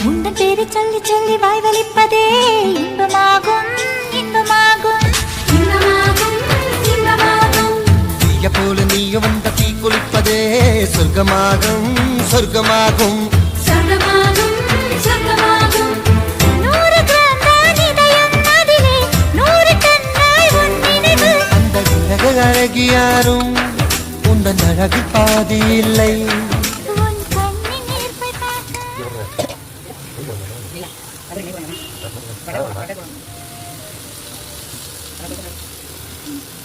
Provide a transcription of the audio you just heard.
உந்தன் பேரை சொல்லி சொல்லி வாய் வலிப்பதே இன்பமாகும் இன்பமாகும் இன்பமாகும் இன்பமாகும். தீய போல நீயும் வந்த தீ குளிப்பதே சொர்க்கமாகும் சொர்க்கமாகும் சொர்க்கமாகும் சொர்க்கமாகும். 100 கிராம் தான் இதயம், அதிலே 100 டன்னாய் உன் நினைவு. அந்த உலக அழகி யாரும் உந்தன் அழகு பாதி இல்லை. உன் கண்ணின் ஈர்ப்பை பார்க்க Ada